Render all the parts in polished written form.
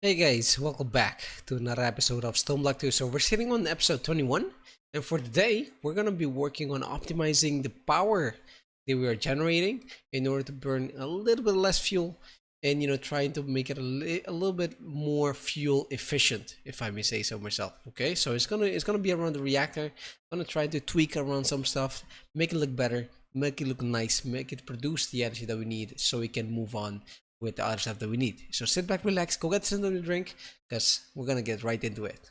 Hey guys, welcome back to another episode of Stoneblock 2. So we're sitting on episode 21, and for today, we're gonna be working on optimizing the power that we are generating in order to burn a little bit less fuel and trying to make it a little bit more fuel efficient, if I may say so myself. Okay, so it's gonna be around the reactor. I'm gonna try to tweak around some stuff, make it look better, make it look nice, make it produce the energy that we need so we can move on with the other stuff that we need. So sit back, relax, go get something to drink, because we're gonna get right into it.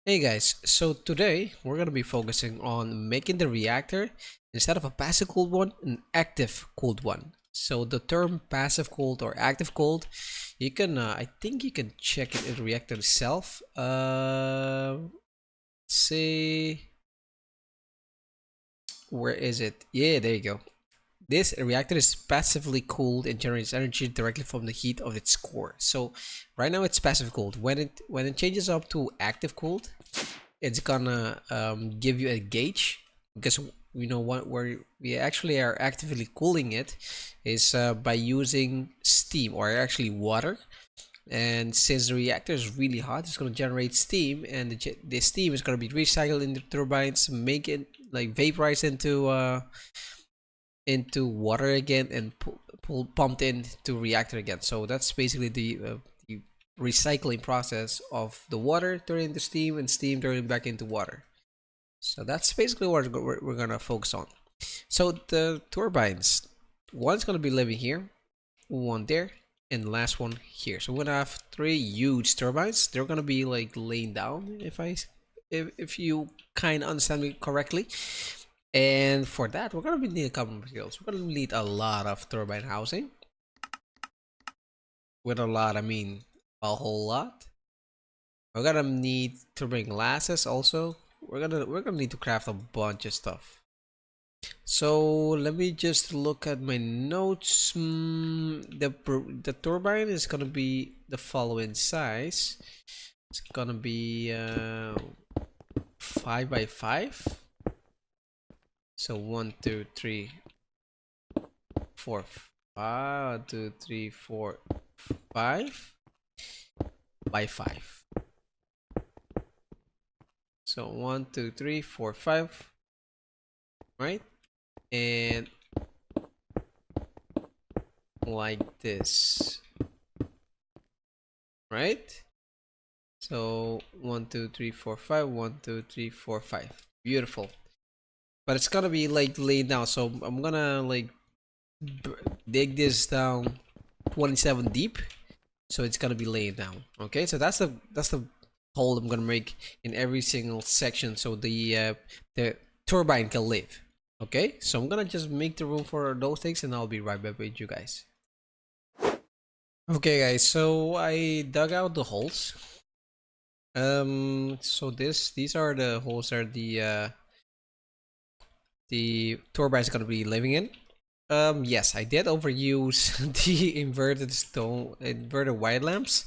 Hey guys, so today we're gonna be focusing on making the reactor, instead of a passive cooled one, an active cooled one. So the term passive cooled or active cooled, you can I think you can check it in the reactor itself. Say, where is it? Yeah, there you go. This reactor is passively cooled and generates energy directly from the heat of its core. So right now it's passive cooled. When it changes up to active cooled, it's gonna give you a gauge, because what where we actually are actively cooling it is by using steam, or actually water. And since the reactor is really hot, it's going to generate steam, and the steam is going to be recycled into turbines, make it like vaporize into water again, and pumped into reactor again. So that's basically the recycling process of the water turning into steam, and steam turning back into water. So that's basically what we're gonna focus on. So the turbines, one's gonna be living here, one there, and the last one here. So we're gonna have three huge turbines. They're gonna be like laying down, if you kind of understand me correctly. And for that, we're gonna need a couple of materials. We're gonna need a lot of turbine housing. With a lot, I mean a whole lot. We're gonna need turbine glasses also. We're gonna need to craft a bunch of stuff. So let me just look at my notes. The turbine is gonna be the following size. It's gonna be 5 by 5. So 4 1 2 3 4 5 by 5. So 1 2 3 4 5, right? And like this, right? So 1 2 3 4 5, 1 2 3 4 5. Beautiful. But it's gonna be like laid down, so I'm gonna like dig this down 27 deep, so it's gonna be laid down. Okay, so that's the hole I'm gonna make in every single section, so the turbine can live. Okay, so I'm gonna just make the room for those things, and I'll be right back with you guys. Okay guys, so I dug out the holes. So these are the holes that the turbine is gonna be living in. Yes, I did overuse the inverted white lamps,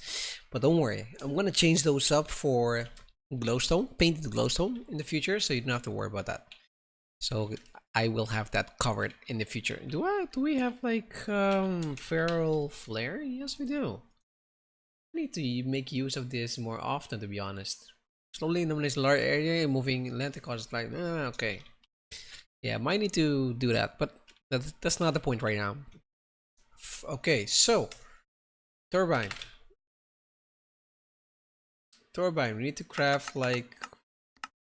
but don't worry, I'm gonna change those up for glowstone, painted glowstone in the future, so you don't have to worry about that. So I will have that covered in the future. Do we have like feral flare? Yes, we do. I need to make use of this more often, to be honest. Slowly eliminate large area and moving length causes like okay. Yeah, might need to do that, but that's not the point right now. Okay, so turbine. We need to craft like,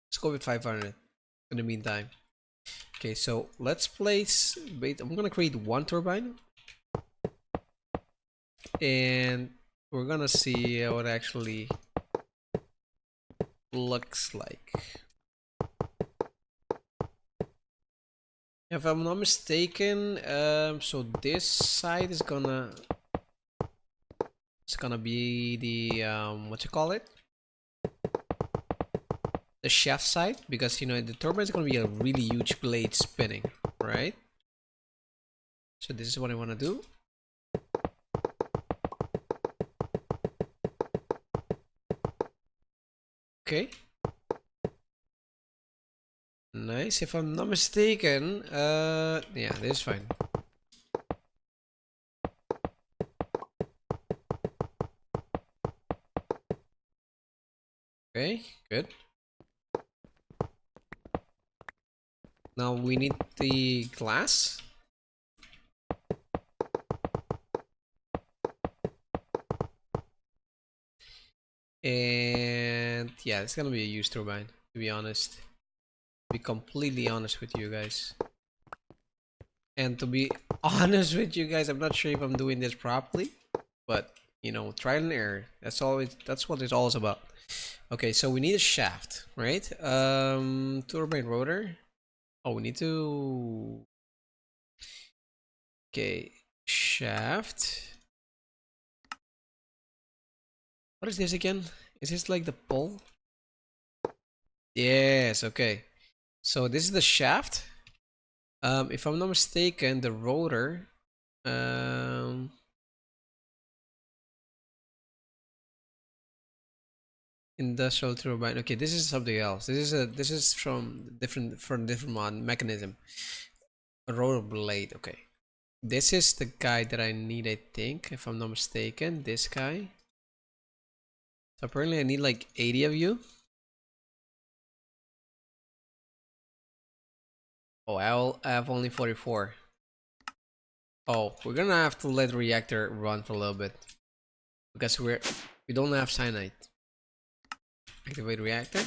let's go with 500 in the meantime. Okay, so let's place. Wait, I'm gonna create one turbine, and we're gonna see how it actually looks like. If I'm not mistaken, so this side is gonna be the what you call it, the shaft side, because the turbine is gonna be a really huge blade spinning, right? So this is what I want to do. Okay, Nice. If I'm not mistaken, yeah, this is fine. Okay, good. Now we need the glass. And yeah, it's gonna be a used turbine, to be honest. To be completely honest with you guys. And to be honest with you guys, I'm not sure if I'm doing this properly, but you know, trial and error. That's what it's all about. Okay, so we need a shaft, right? Turbine rotor. Oh, we need to. Okay, shaft. What is this again? Is this like the pole? Yes, okay. So this is the shaft. If I'm not mistaken, the rotor. Um, Industrial turbine. Okay, this is something else. This is from different mechanism. A rotor blade. Okay, this is the guy that I need. I think, if I'm not mistaken, this guy. So apparently, I need like 80 of you. Oh, I have only 44. Oh, we're gonna have to let the reactor run for a little bit because we don't have cyanide. Activate reactor.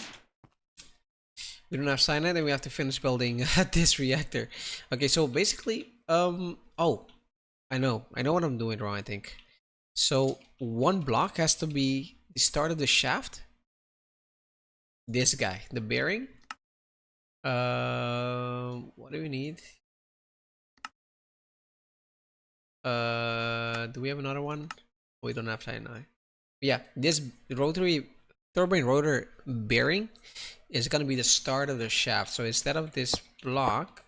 We don't have cyanide, and we have to finish building this reactor. Okay, so basically, oh, I know what I'm doing wrong. I think so. One block has to be the start of the shaft. This guy, the bearing. What do we need? Do we have another one? We don't have cyanide. Yeah, this rotary turbine rotor bearing is gonna be the start of the shaft. So instead of this block,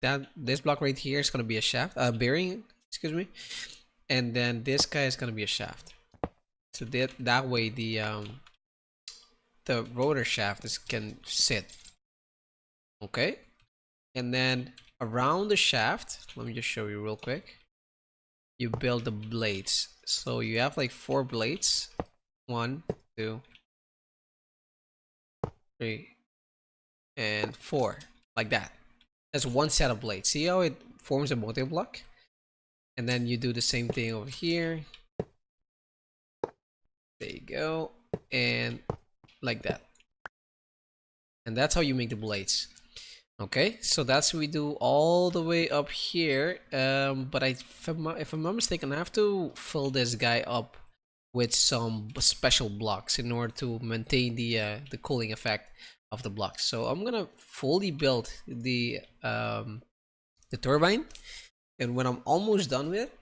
this block right here is gonna be a shaft, bearing. Excuse me, and then this guy is gonna be a shaft. So that way the rotor shaft can sit. Okay, and then around the shaft, let me just show you real quick. You build the blades. So you have like 4 blades. 1, 2, 3, and 4, like that. That's one set of blades. See how it forms a multi-block? And then you do the same thing over here. There you go. And like that. And that's how you make the blades. Okay, so that's what we do all the way up here. But if I'm not mistaken, I have to fill this guy up with some special blocks in order to maintain the cooling effect of the blocks. So I'm gonna fully build the turbine, and when I'm almost done with it,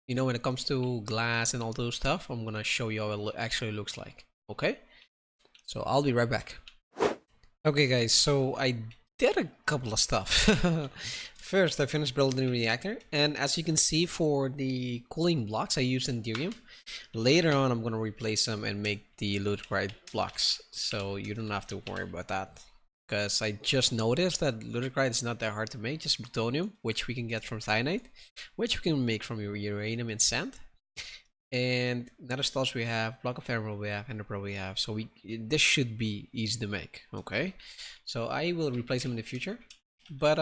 you know, when it comes to glass and all those stuff, I'm gonna show you how it actually looks like. Okay, so I'll be right back. Okay guys, so I did a couple of stuff. First, I finished building the reactor, and as you can see, for the cooling blocks I used Enderium. Later on, I'm gonna replace them and make the Ludicrite blocks, so you don't have to worry about that. Because I just noticed that Ludicrite is not that hard to make, just plutonium, which we can get from cyanide, which we can make from uranium and sand. And nether stars we have, block of emerald we have, ender pearl we have. So this should be easy to make. Okay, so I will replace them in the future. But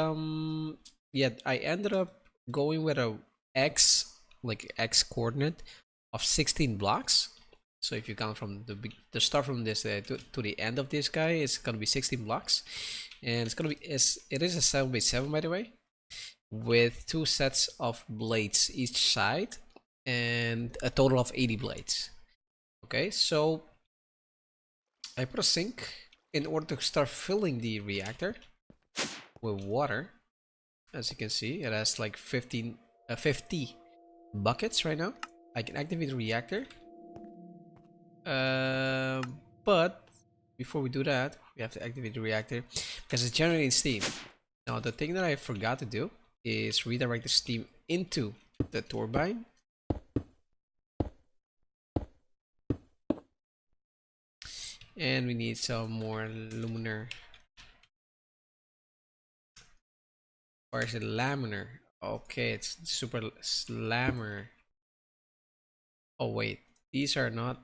yeah, I ended up going with a x coordinate of 16 blocks. So if you count from the start from this to the end of this guy, it's gonna be 16 blocks, and it is a 7x7, by the way, with 2 sets of blades each side and a total of 80 blades. Okay, so I put a sink in order to start filling the reactor with water. As you can see, it has like 50 buckets right now. I can activate the reactor. But before we do that, we have to activate the reactor because it's generating steam. Now, the thing that I forgot to do is redirect the steam into the turbine. And we need some more luminar Or is it laminar? Okay, it's super slammer. Oh wait, these are not.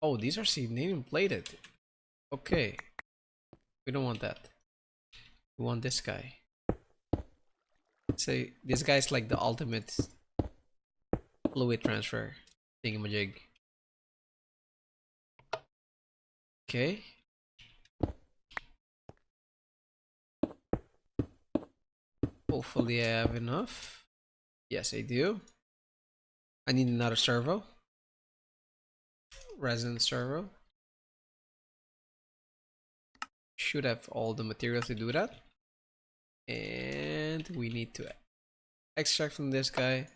Oh, these are selenium plated. Okay, we don't want that. We want this guy. Say this guy's like the ultimate fluid transfer thingamajig. Okay. Hopefully I have enough. Yes, I do. I need another servo. Resonance servo. Should have all the materials to do that. And we need to extract from this guy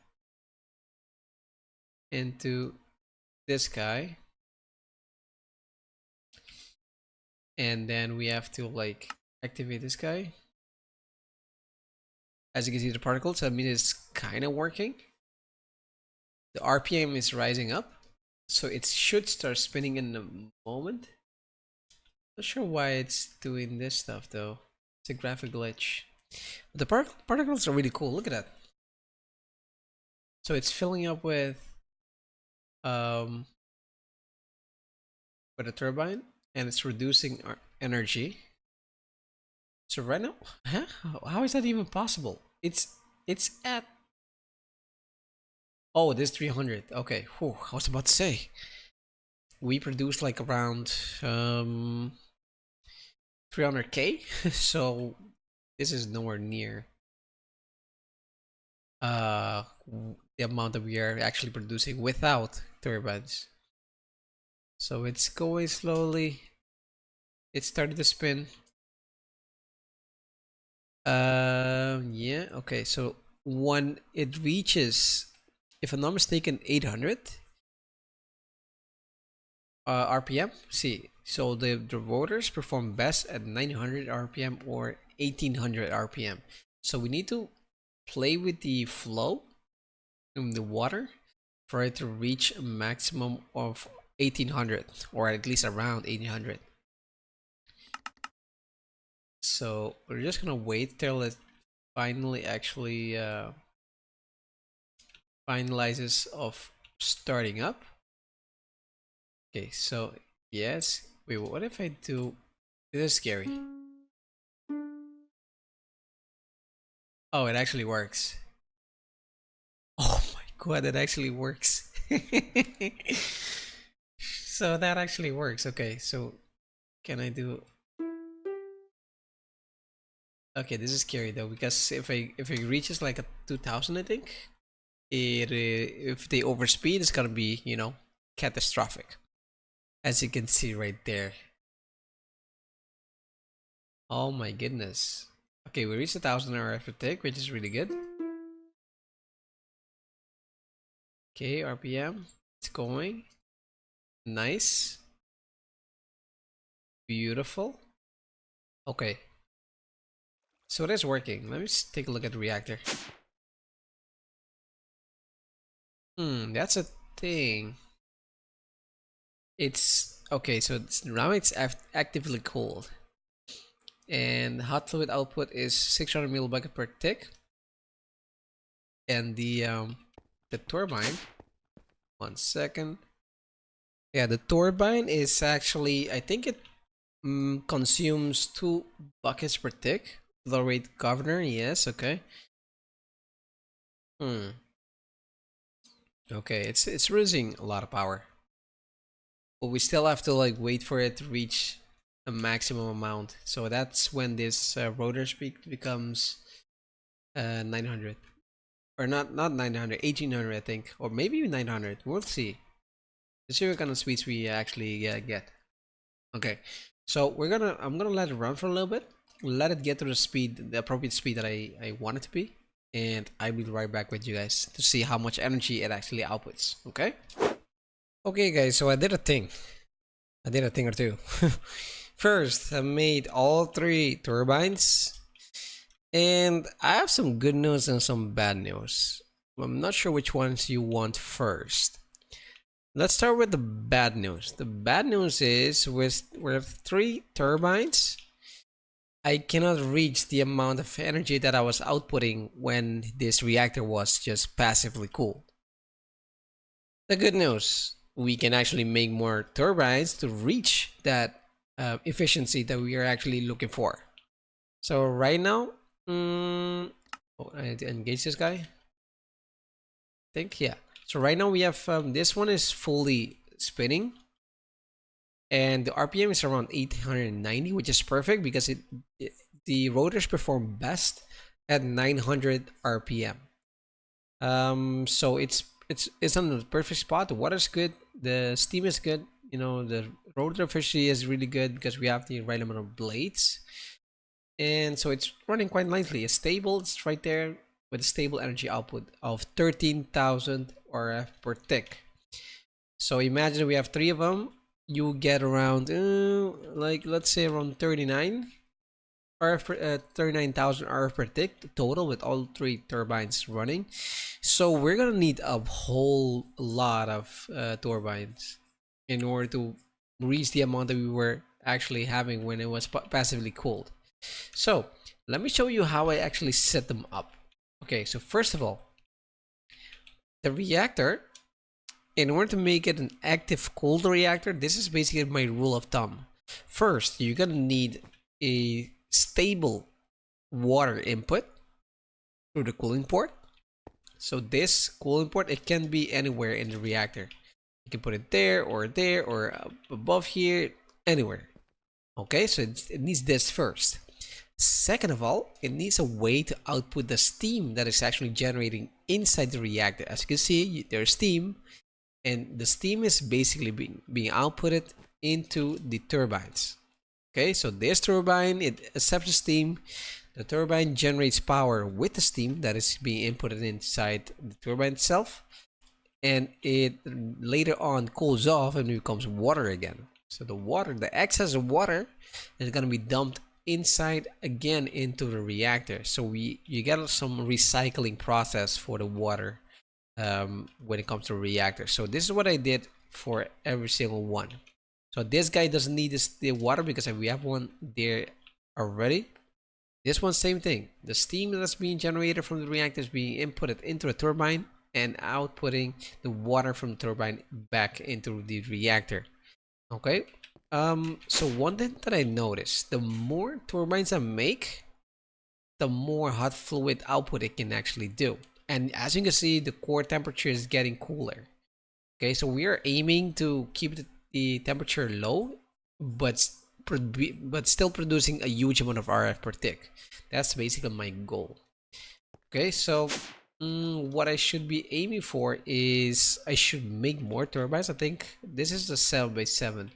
into this guy. And then we have to like activate this guy. As you can see, the particles, I mean, it's kind of working. The RPM is rising up, so it should start spinning in a moment. Not sure why it's doing this stuff though. It's a graphic glitch. But the particles are really cool. Look at that. So it's filling up um with a turbine, and it's reducing our energy. So right now, huh? How is that even possible? It's at. Oh, it is 300. Okay, whew, I was about to say. We produce like around 300k, so this is nowhere near the amount that we are actually producing without turbines. So it's going slowly. It started to spin. Yeah, okay, so when it reaches, if I'm not mistaken, 800 RPM. See, so the rotors perform best at 900 RPM or 1800 RPM. So we need to play with the flow in the water for it to reach a maximum of 1800, or at least around 1800. So we're just gonna wait till it finally actually finalizes of starting up. Okay, so yes. Wait, what if I do? This is scary. Oh, it actually works. Oh my god, it actually works. So that actually works. Okay, so can I do? Okay, this is scary though, because if it reaches like a 2000, I think it if they overspeed, it's gonna be, you know, catastrophic, as you can see right there. Oh my goodness. Okay, we reached 1000 RF per tick, which is really good. Okay, RPM, it's going nice, beautiful. Okay, so it is working. Let me just take a look at the reactor. That's a thing. It's okay, so now it's actively cooled, and hot fluid output is 600 millibucket per tick, and the turbine. 1 second. Yeah, the turbine is actually, I think it consumes 2 buckets per tick. Low rate governor, yes, okay. Okay, it's losing a lot of power, but we still have to like wait for it to reach a maximum amount. So that's when this rotor speed becomes 900, or not 900, 1800, I think, or maybe 900. We'll see. Let's see what kind of speeds we actually get. Okay, so I'm gonna let it run for a little bit, let it get to the speed, the appropriate speed that I want it to be, and I will be right back with you guys to see how much energy it actually outputs. Okay. Okay, guys. So I did a thing. I did a thing or two. First, I made all 3 turbines, and I have some good news and some bad news. I'm not sure which ones you want first. Let's start with the bad news. The bad news is with 3 turbines, I cannot reach the amount of energy that I was outputting when this reactor was just passively cooled. The good news, we can actually make more turbines to reach that efficiency that we are actually looking for. So right now, oh, I need to engage this guy. I think, yeah. So right now we have this one is fully spinning, and the RPM is around 890, which is perfect because the rotors perform best at 900 RPM. So it's on the perfect spot. The water's good, the steam is good. You know, the rotor efficiency is really good because we have the right amount of blades, and so it's running quite nicely. It's stable. It's right there with a stable energy output of 13,000 RF per tick. So imagine we have three of them. You get around, like let's say around 39 RF per, 39,000 RF per tick total with all three turbines running. So we're gonna need a whole lot of turbines in order to reach the amount that we were actually having when it was passively cooled. So let me show you how I actually set them up. Okay, so first of all, the reactor, in order to make it an active cooled reactor, this is basically my rule of thumb. First, you're gonna need a stable water input through the cooling port. So this cooling port, it can be anywhere in the reactor. You can put it there or above here, anywhere. Okay, so it needs this first. Second of all, it needs a way to output the steam that is actually generating inside the reactor. As you can see, there's steam, and the steam is basically being outputted into the turbines. Okay, so this turbine, it accepts the steam. The turbine generates power with the steam that is being inputted inside the turbine itself, and it later on cools off and becomes water again. So the water, the excess of water, is going to be dumped inside again into the reactor. So you get some recycling process for the water when it comes to reactor. So this is what I did for every single one. So this guy doesn't need the water because we have one there already. This one, same thing. The steam that's being generated from the reactor is being inputted into a turbine and outputting the water from the turbine back into the reactor. Okay. So one thing that I noticed, the more turbines I make, the more hot fluid output it can actually do. And as you can see, the core temperature is getting cooler. Okay, so we are aiming to keep the temperature low, but still producing a huge amount of RF per tick. That's basically my goal. Okay, so what I should be aiming for is I should make more turbines. I think this is the 7x7.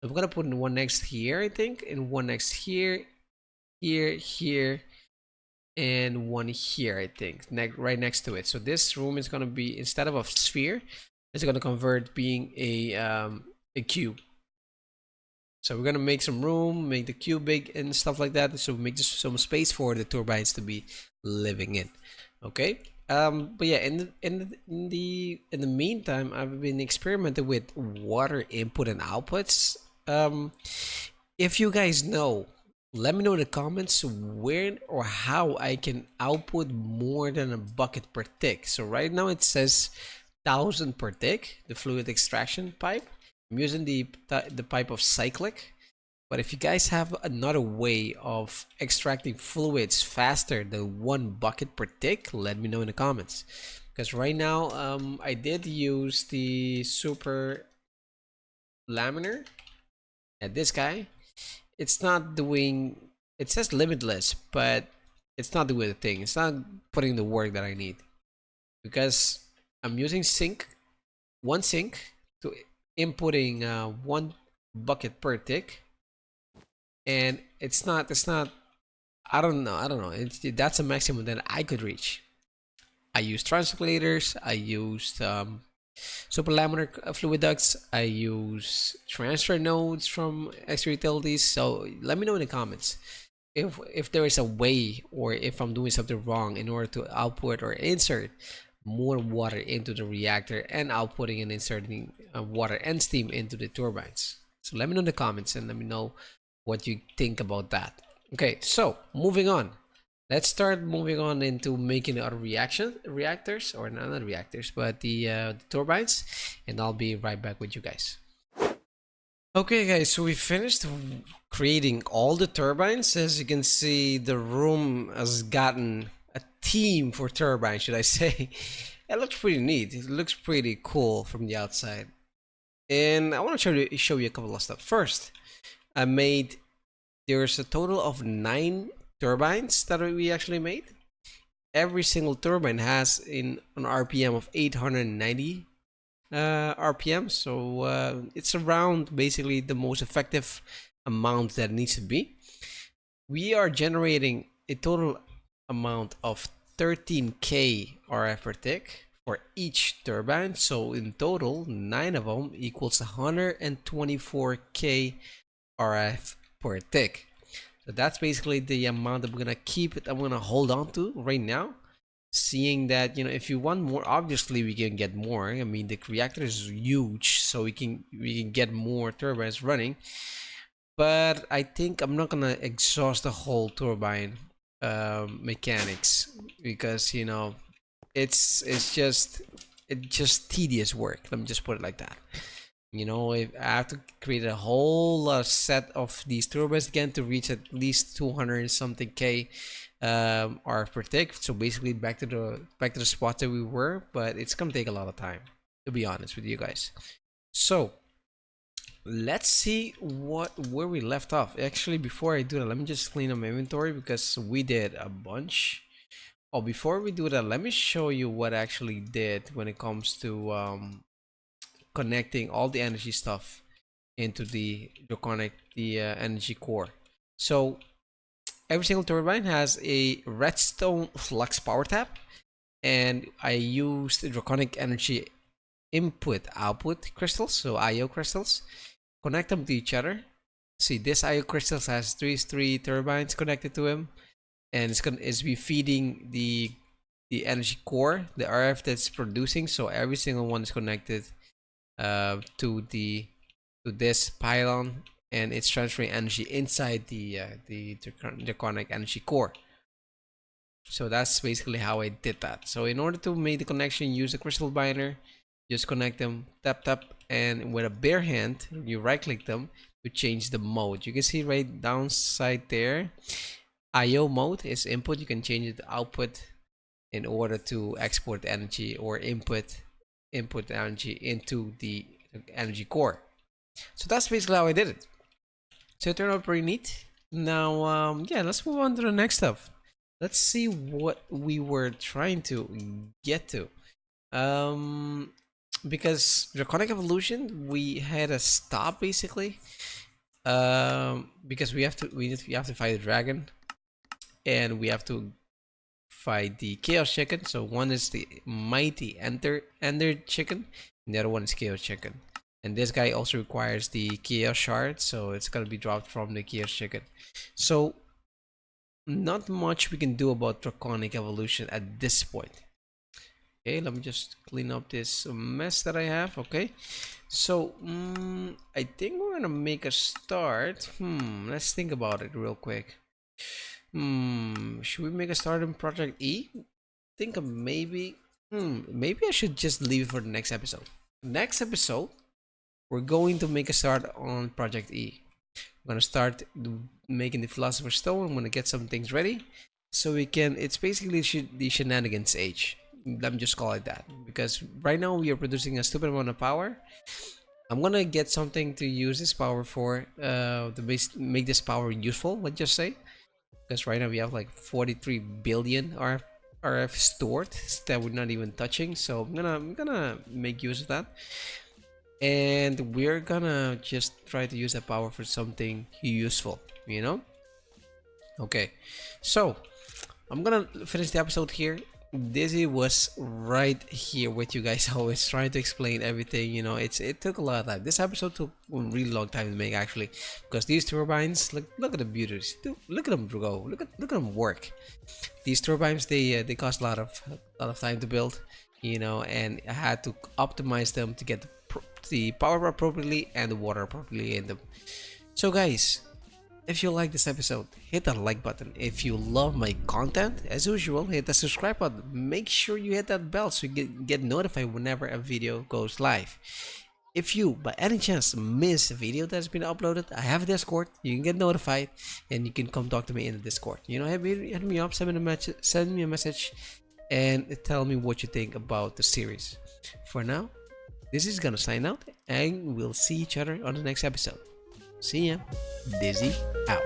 I'm gonna put in one next here, I think, and one next here, here, and one here, I think, right next to it. So this room is gonna be, instead of a sphere, it's gonna convert being a cube. So we're gonna make some room, make the cube big and stuff like that. So make just some space for the turbines to be living in. Okay. But yeah, in the meantime, I've been experimenting with water input and outputs. If you guys know, let me know in the comments where or how I can output more than a bucket per tick. So right now it says 1,000 per tick, the fluid extraction pipe. I'm using the pipe of cyclic, but if you guys have another way of extracting fluids faster than 1 bucket per tick, let me know in the comments. Because right now, I did use the super laminar, and this guy, it's not doing. It says limitless, but it's not doing the thing. It's not putting the work that I need because I'm using one sink to inputting 1 bucket per tick, and it's not I don't know, that's a maximum that I could reach. I used translators, I used superlaminar fluid ducts, I use transfer nodes from extra utilities. So let me know in the comments if there is a way, or if I'm doing something wrong in order to output or insert more water into the reactor and outputting and inserting water and steam into the turbines. So let me know in the comments and let me know what you think about that. Okay, so moving on. Let's start moving on into making our reactors, or not reactors, but the turbines, and I'll be right back with you guys. Okay, guys, so we finished creating all the turbines. As you can see, the room has gotten a team for turbines, should I say. It looks pretty neat. It looks pretty cool from the outside. And I want to show you a couple of stuff. First, I made, there's a total of 9 turbines that we actually made. Every single turbine has an RPM of 890 RPM, so it's around basically the most effective amount that needs to be. We are generating a total amount of 13k RF per tick for each turbine, so in total 9 of them equals 124k RF per tick. So that's basically the amount I'm gonna hold on to right now, seeing that, you know, if you want more, obviously we can get more. I mean, the reactor is huge, so we can get more turbines running, but I think I'm not gonna exhaust the whole turbine mechanics, because, you know, it's just tedious work. Let me just put it like that. You know, if I have to create a whole set of these turbines again to reach at least 200 something k RF per tick. So basically back to the spot that we were, but it's gonna take a lot of time, to be honest with you guys. So let's see where we left off. Actually, before I do that, let me just clean up my inventory because we did a bunch. Oh, before we do that, let me show you what I actually did when it comes to connecting all the energy stuff into the energy core. So every single turbine has a redstone flux power tap, and I used draconic energy input output crystals, so IO crystals, connect them to each other. See, this IO crystals has three turbines connected to him, and it's be feeding the energy core, the RF that's producing. So every single one is connected to this pylon, and it's transferring energy inside the draconic energy core. So that's basically how I did that. So in order to make the connection, use a crystal binder, just connect them, tap tap, and with a bare hand you right click them to change the mode. You can see right downside there, IO mode is input. You can change it to output in order to export energy or input energy into the energy core. So that's basically how I did it. So it turned out pretty neat. Now, yeah, let's move on to the next stuff. Let's see what we were trying to get to. Because Draconic Evolution, we had a stop basically. Because we have to fight a dragon, and we have to fight the Chaos Chicken. So one is the mighty Ender Chicken, and the other one is Chaos Chicken. And this guy also requires the Chaos Shard, so it's gonna be dropped from the Chaos Chicken. So not much we can do about Draconic Evolution at this point. Okay, let me just clean up this mess that I have. Okay, so I think we're gonna make a start. Let's think about it real quick. Should we make a start in Project E? Think of maybe I should just leave it for the next episode. Next episode, we're going to make a start on Project E. I'm gonna start making the Philosopher's Stone. I'm gonna get some things ready so we can. It's basically the shenanigans age. Let me just call it that, because right now we are producing a stupid amount of power. I'm gonna get something to use this power for to make this power useful. Let's just say, because right now we have like 43 billion RF stored that we're not even touching. So I'm gonna make use of that, and we're gonna just try to use that power for something useful, you know. Okay, so I'm gonna finish the episode here. Dizzy was right here with you guys, always trying to explain everything. You know, it took a lot of time. This episode took a really long time to make, actually, because these turbines, look at the beauties. Look at them go. Look at them work. These turbines, they cost a lot of time to build, you know, and I had to optimize them to get the power appropriately and the water appropriately in them. So guys, If you like this episode, hit that like button. If you love my content, as usual, hit the subscribe button. Make sure you hit that bell so you get notified whenever a video goes live. If you, by any chance, miss a video that's been uploaded, I have a Discord. You can get notified, and you can come talk to me in the Discord. Hit me up, send me a message, and tell me what you think about the series. For now, this is gonna sign out, and we'll see each other on the next episode. See ya. Dizzy out.